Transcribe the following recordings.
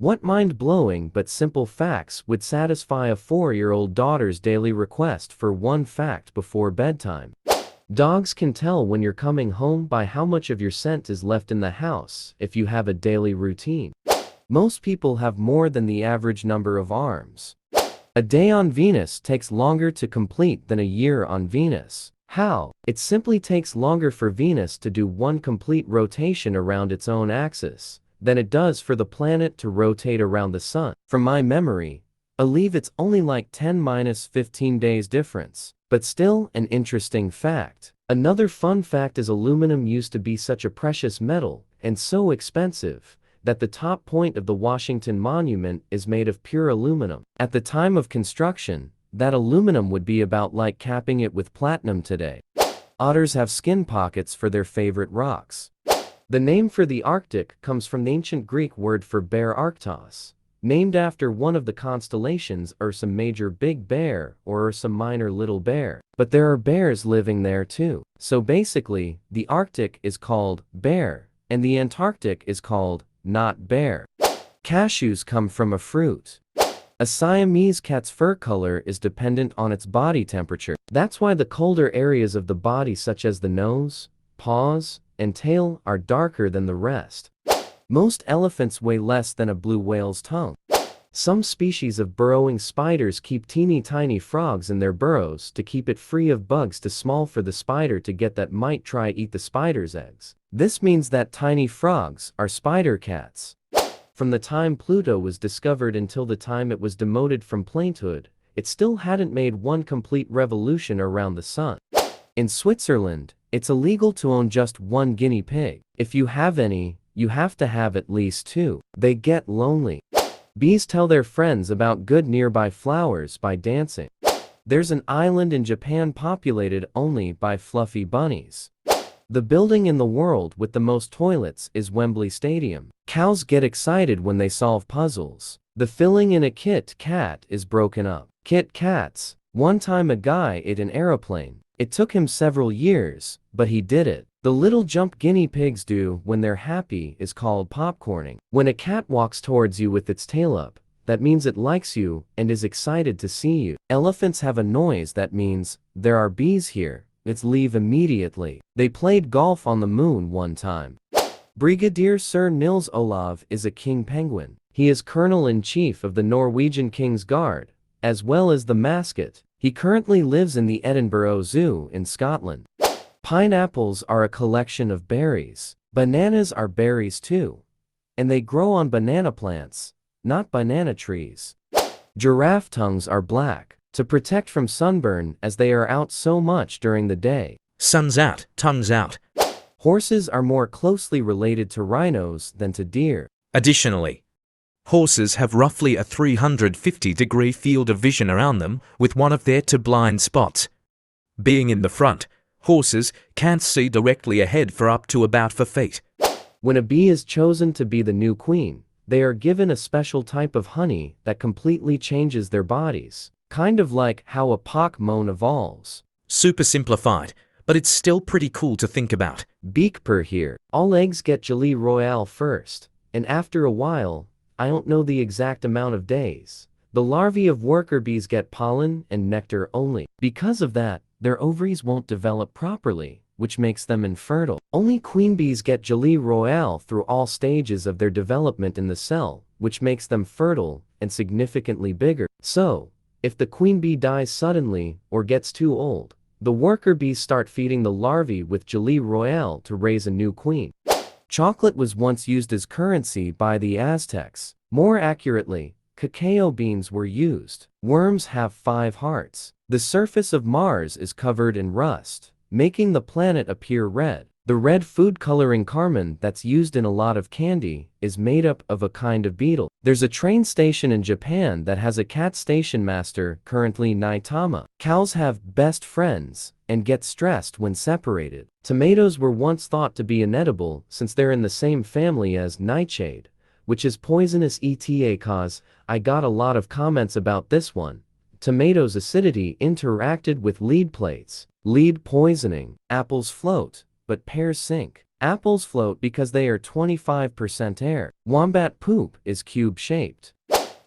What mind-blowing but simple facts would satisfy a 4-year-old daughter's daily request for one fact before bedtime? Dogs can tell when you're coming home by how much of your scent is left in the house if you have a daily routine. Most people have more than the average number of arms. A day on Venus takes longer to complete than a year on Venus. How? It simply takes longer for Venus to do one complete rotation around its own axis than it does for the planet to rotate around the sun. From my memory, I believe it's only like 10-15 days difference. But still an interesting fact. Another fun fact is aluminum used to be such a precious metal and so expensive that the top point of the Washington Monument is made of pure aluminum. At the time of construction, that aluminum would be about like capping it with platinum today. Otters have skin pockets for their favorite rocks. The name for the Arctic comes from the ancient Greek word for bear Arctos, named after one of the constellations Ursa Major Big Bear or Ursa Minor Little Bear. But there are bears living there too. So basically, the Arctic is called bear, and the Antarctic is called not bear. Cashews come from a fruit. A Siamese cat's fur color is dependent on its body temperature. That's why the colder areas of the body such as the nose, paws, and tail are darker than the rest. Most elephants weigh less than a blue whale's tongue. Some species of burrowing spiders keep teeny tiny frogs in their burrows to keep it free of bugs too small for the spider to get that might try eat the spider's eggs. This means that tiny frogs are spider cats. From the time Pluto was discovered until the time it was demoted from planehood, it still hadn't made one complete revolution around the sun. In Switzerland, it's illegal to own just one guinea pig. If you have any, you have to have at least two. They get lonely. Bees tell their friends about good nearby flowers by dancing. There's an island in Japan populated only by fluffy bunnies. The building in the world with the most toilets is Wembley Stadium. Cows get excited when they solve puzzles. The filling in a Kit Kat is broken up. Kit Kats. One time a guy ate an aeroplane. It took him several years, but he did it. The little jump guinea pigs do when they're happy is called popcorning. When a cat walks towards you with its tail up, that means it likes you and is excited to see you. Elephants have a noise that means, there are bees here, let's leave immediately. They played golf on the moon one time. Brigadier Sir Nils Olav is a king penguin. He is Colonel-in-Chief of the Norwegian King's Guard, as well as the mascot. He currently lives in the Edinburgh Zoo in Scotland. Pineapples are a collection of berries. Bananas are berries too. And they grow on banana plants, not banana trees. Giraffe tongues are black, to protect from sunburn as they are out so much during the day. Sun's out, tongues out. Horses are more closely related to rhinos than to deer. Additionally, horses have roughly a 350-degree field of vision around them, with one of their two blind spots being in the front. Horses can't see directly ahead for up to about 4 feet. When a bee is chosen to be the new queen, they are given a special type of honey that completely changes their bodies, kind of like how a Pokémon evolves. Super simplified, but it's still pretty cool to think about. Beak purr here. All eggs get Gelée Royale first, and after a while, I don't know the exact amount of days, the larvae of worker bees get pollen and nectar only. Because of that, their ovaries won't develop properly, which makes them infertile. Only queen bees get Gelée Royale through all stages of their development in the cell, which makes them fertile and significantly bigger. So, if the queen bee dies suddenly or gets too old, the worker bees start feeding the larvae with Gelée Royale to raise a new queen. Chocolate was once used as currency by the Aztecs. More accurately, cacao beans were used. Worms have 5 hearts. The surface of Mars is covered in rust, making the planet appear red. The red food coloring carmine that's used in a lot of candy is made up of a kind of beetle. There's a train station in Japan that has a cat station master, currently Naitama. Cows have best friends and get stressed when separated. Tomatoes were once thought to be inedible since they're in the same family as nightshade, which is poisonous. AITAH. I got a lot of comments about this one. Tomatoes' acidity interacted with lead plates. Lead poisoning. Apples float, but pears sink. Apples float because they are 25% air. Wombat poop is cube-shaped.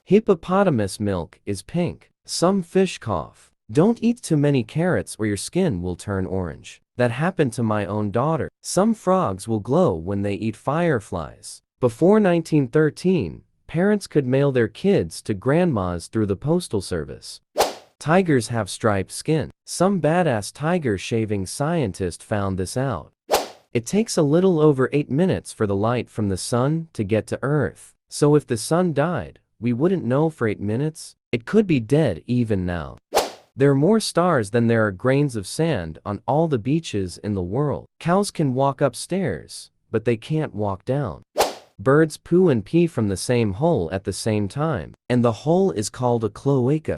Hippopotamus milk is pink. Some fish cough. Don't eat too many carrots or your skin will turn orange. That happened to my own daughter. Some frogs will glow when they eat fireflies. Before 1913, parents could mail their kids to grandmas through the postal service. Tigers have striped skin. Some badass tiger shaving scientist found this out. It takes a little over 8 minutes for the light from the sun to get to Earth. So if the sun died, we wouldn't know for 8 minutes. It could be dead even now. There are more stars than there are grains of sand on all the beaches in the world. Cows can walk upstairs, but they can't walk down. Birds poo and pee from the same hole at the same time, and the hole is called a cloaca.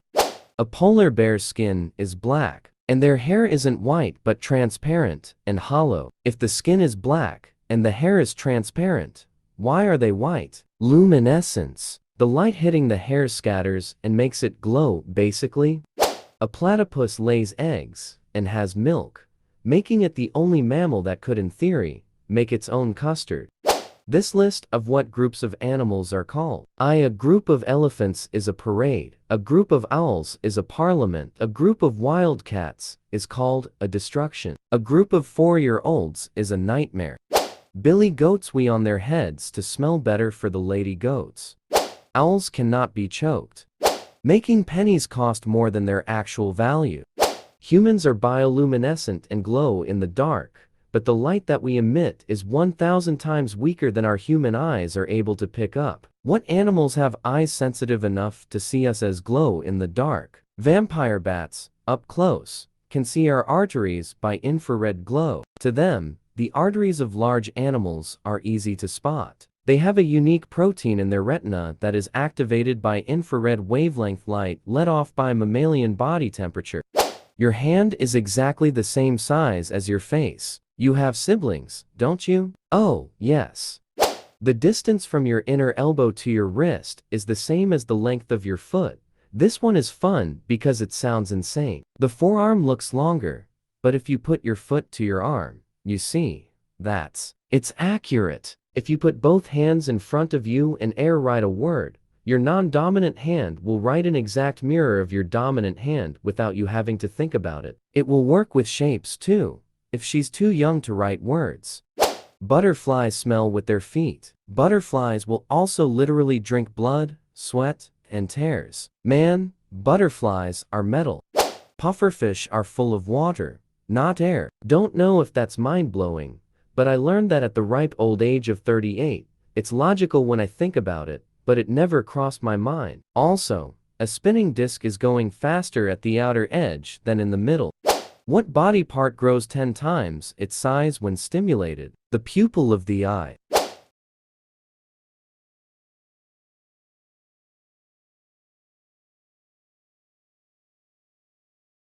A polar bear's skin is black, and their hair isn't white but transparent and hollow. If the skin is black, and the hair is transparent, why are they white? Luminescence. The light hitting the hair scatters and makes it glow, basically. A platypus lays eggs and has milk, making it the only mammal that could, in theory, make its own custard. This list of what groups of animals are called. A group of elephants is a parade. A group of owls is a parliament. A group of wildcats is called a destruction. A group of 4-year-olds is a nightmare. Billy goats wee on their heads to smell better for the lady goats. Owls cannot be choked. Making pennies cost more than their actual value. Humans are bioluminescent and glow in the dark, but the light that we emit is 1,000 times weaker than our human eyes are able to pick up. What animals have eyes sensitive enough to see us as glow in the dark? Vampire bats, up close, can see our arteries by infrared glow. To them, the arteries of large animals are easy to spot. They have a unique protein in their retina that is activated by infrared wavelength light let off by mammalian body temperature. Your hand is exactly the same size as your face. You have siblings, don't you? Oh, yes. The distance from your inner elbow to your wrist is the same as the length of your foot. This one is fun because it sounds insane. The forearm looks longer, but if you put your foot to your arm, you see, it's accurate. If you put both hands in front of you and write a word, your non-dominant hand will write an exact mirror of your dominant hand without you having to think about it. It will work with shapes too, if she's too young to write words. Butterflies smell with their feet. Butterflies will also literally drink blood, sweat, and tears. Man, butterflies are metal. Pufferfish are full of water, not air. Don't know if that's mind-blowing, but I learned that at the ripe old age of 38. It's logical when I think about it, but it never crossed my mind. Also, a spinning disc is going faster at the outer edge than in the middle. What body part grows 10 times its size when stimulated? The pupil of the eye.